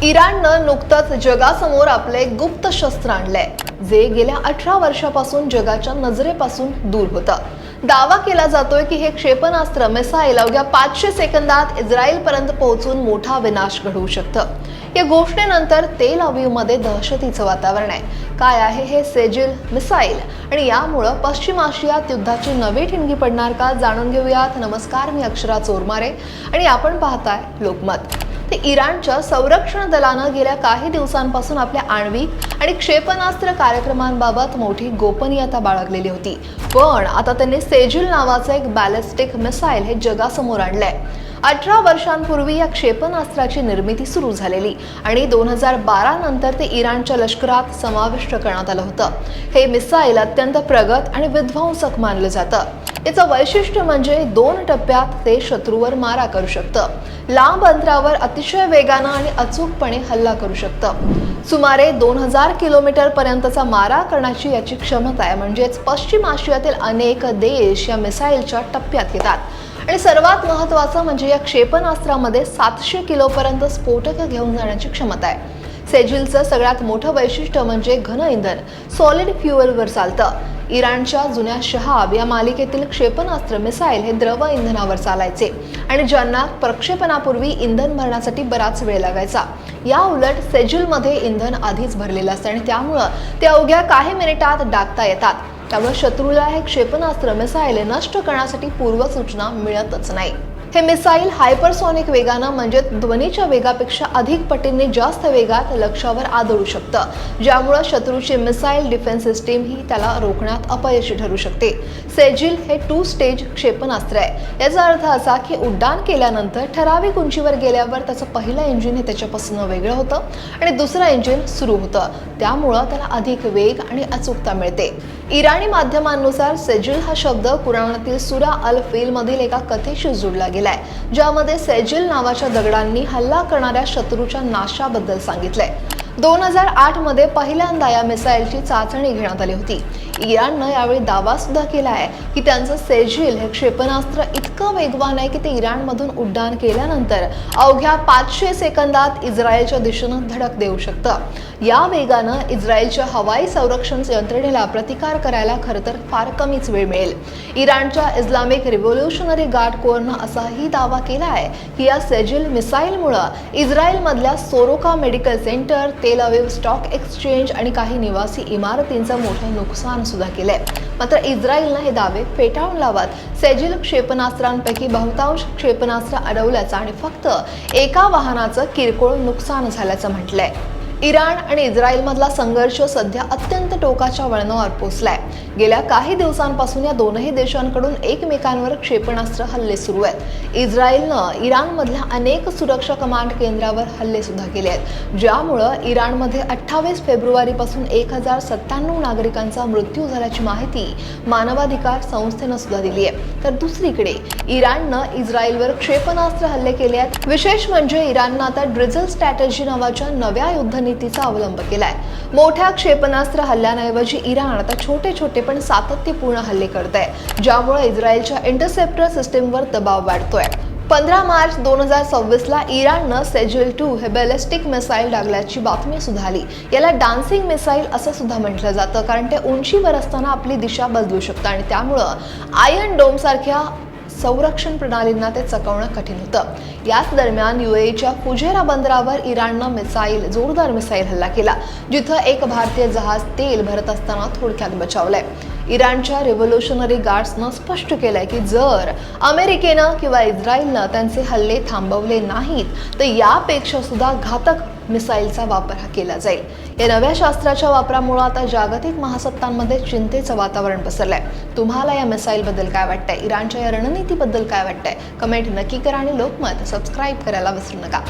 इराणनं नुकतंच जगासमोर आपले गुप्त शस्त्र आणलंय, जे गेल्या 18 वर्षापासून जगाच्या नजरेपासून दूर होतं. दावा केला जातोय की हे क्षेपणास्त्र मिसाईल अवघ्या 500 सेकंदात इस्रायलपर्यंत पोहोचून मोठा विनाश घडवू शकतं. या घोषणेनंतर तेल अवीवमध्ये दहशतीचं वातावरण आहे. काय आहे हे सेजिल मिसाईल आणि यामुळं पश्चिम आशियात युद्धाची नवी ठिणगी पडणार का, जाणून घेऊयात. नमस्कार, मी अक्षरा चोरमारे आणि आपण पाहताय लोकमत. इराणच्या संरक्षण दलानं गेल्या काही दिवसांपासून आपल्या आण्विक आणि क्षेपणास्त्र कार्यक्रमांबाबत मोठी गोपनीयता बाळगलेली होती. पण आता त्यांनी सेजिल नावाचं एक बॅलिस्टिक मिसाईल हे जगासमोर आणलंय. 18 वर्षांपूर्वी या क्षेपणास्त्राची निर्मिती सुरू झालेली आणि 2012 नंतर ते इराणच्या लष्करात समाविष्ट करण्यात आलं होतं. हे मिसाईल अत्यंत प्रगत आणि विध्वंसक मानलं जातं. याचं वैशिष्ट्य म्हणजे 2 टप्प्यात ते शत्रूवर मारा करू शकतं. लांब अंतरावर अतिशय वेगानं आणि अचूकपणे हल्ला करू शकतं. सुमारे 2000 किलोमीटर पर्यंतचा मारा करण्याची याची क्षमता आहे. म्हणजेच पश्चिम आशियातील अनेक देश या मिसाईलच्या टप्प्यात येतात. आणि सर्वात महत्त्वाचं म्हणजे या क्षेपणास्त्रामध्ये 700 किलोपर्यंत स्फोटक घेऊन जाण्याची क्षमता आहे. सेजिलचं सगळ्यात मोठं वैशिष्ट्य म्हणजे घन इंधन सॉलिड फ्युएलवर चालतं. इराणच्या जुन्या शहाब या मालिकेतील क्षेपणास्त्र मिसाईल हे द्रव इंधनावर चालायचे आणि ज्यांना प्रक्षेपणापूर्वी इंधन भरण्यासाठी बराच वेळ लागायचा. या उलट सेजिलमध्ये इंधन आधीच भरलेलं असतं आणि त्यामुळं ते अवघ्या काही मिनिटात डागता येतात. त्यामुळे शत्रूला हे क्षेपणास्त्र मिसाईल नष्ट करण्यासाठी पूर्वसूचना मिळतच नाही. हे मिसाईल हायपरसॉनिक वेगानं म्हणजे ध्वनीच्या वेगापेक्षा अधिक पटींनी जास्त वेगात लक्ष्यावर आदळू शकतं, ज्यामुळे शत्रूची मिसाईल डिफेन्स सिस्टीम ही त्याला रोखण्यात अपयशी ठरू शकते. सेजिल हे 2 स्टेज क्षेपणास्त्र आहे. याचा अर्थ असा की उड्डाण केल्यानंतर ठराविक उंचीवर गेल्यावर त्याचं पहिलं इंजिन हे त्याच्यापासून वेगळं होतं आणि दुसरं इंजिन सुरू होतं. त्यामुळं त्याला अधिक वेग आणि अचूकता मिळते. इराणी माध्यमांनुसार सेजिल हा शब्द कुराणातील सुरा अल फील मधील एका कथेशी जोडला गेलाय, ज्यामध्ये सेजिल नावाच्या दगडांनी हल्ला करणाऱ्या शत्रूच्या नाशाबद्दल सांगितलंय. 2008 मध्ये पहिल्यांदा या मिसाईलची चाचणी घेण्यात आली होती. इराणनं यावेळी दावा सुद्धा केला आहे की त्यांचं सेजिल हे क्षेपणास्त्र इतकं वेगवान आहे की ते इराणमधून उड्डाण केल्यानंतर अवघ्या 500 सेकंदात इस्रायलच्या दिशेनं धडक देऊ शकतं. या वेगानं इस्रायलच्या हवाई संरक्षण यंत्रणेला प्रतिकार करायला खरं तर फार कमीच वेळ मिळेल. इराणच्या इस्लामिक रिव्होल्युशनरी गार्ड कोरनं असाही दावा केला आहे की या सेजिल मिसाईलमुळं इस्रायलमधल्या सोरोका मेडिकल सेंटर, तेल अवीव स्टॉक एक्सचेंज आणि काही निवासी इमारतींचं मोठं नुकसान सुद्धा केलंय. मात्र इस्रायलनं हे दावे फेटाळून लावत सेजिल क्षेपणास्त्रांपैकी बहुतांश क्षेपणास्त्र अडवल्याचं आणि फक्त एका वाहनाचं किरकोळ नुकसान झाल्याचं म्हटलंय. इराण आणि इस्रायलमधला संघर्ष सध्या अत्यंत टोकाच्या वळणावर पोहोचलाय. गेल्या काही दिवसांपासून या दोनही देशांकडून एकमेकांवर क्षेपणास्त्र हल्ले सुरू आहेत. इस्रायलनं इराणमधल्या अनेक सुरक्षा कमांड केंद्रावर हल्ले सुद्धा केले आहेत, ज्यामुळं इराणमध्ये 28 फेब्रुवारीपासून 1097 नागरिकांचा मृत्यू झाल्याची माहिती मानवाधिकार संस्थेनं सुद्धा दिली आहे. तर दुसरीकडे इराणनं इस्रायलवर क्षेपणास्त्र हल्ले केले आहेत. विशेष म्हणजे इराणनं आता ड्रिझल स्ट्रॅटेजी नावाच्या नव्या युद्धनीतीचा अवलंब केलाय. मोठ्या क्षेपणास्त्र हल्ल्यांऐवजी इराण आता छोटे पण सातत्यपूर्ण हल्ले करत आहे, ज्यामुळे इस्रायलच्या इंटरसेप्टर सिस्टीमवर दबाव वाढतोय. 15 मार्च 2026 इराणनं सेजिल 2 हे बॅलिस्टिक मिसाईल डागल्याची बातमी सुद्धा आली. याला डान्सिंग मिसाईल असं सुद्धा म्हटलं जातं, कारण ते उंचीवर असताना आपली दिशा बदलू शकतं आणि त्यामुळं आयर्न डोम सारख्या संरक्षण प्रणालींना ते चकवणं कठीण होतं. याच दरम्यान UAEच्या फुजेरा बंदरावर इराणनं जोरदार मिसाईल हल्ला केला, जिथं एक भारतीय जहाज तेल भरत असताना थोडक्यात बचावलंय. इराणच्या रिव्होल्युशनरी गार्ड्सनं स्पष्ट केलंय की जर अमेरिकेनं किंवा इस्रायलनं त्यांचे हल्ले थांबवले नाहीत तर यापेक्षा सुद्धा घातक मिसाईलचा वापर केला जाईल. या नव्या शास्त्राच्या वापरामुळे आता जागतिक महासत्तांमध्ये चिंतेचं वातावरण पसरलंय. तुम्हाला या मिसाईलबद्दल काय वाटतंय? इराणच्या या रणनीतीबद्दल काय वाटतंय? कमेंट नक्की करा आणि लोकमत सबस्क्राईब करायला विसरू नका.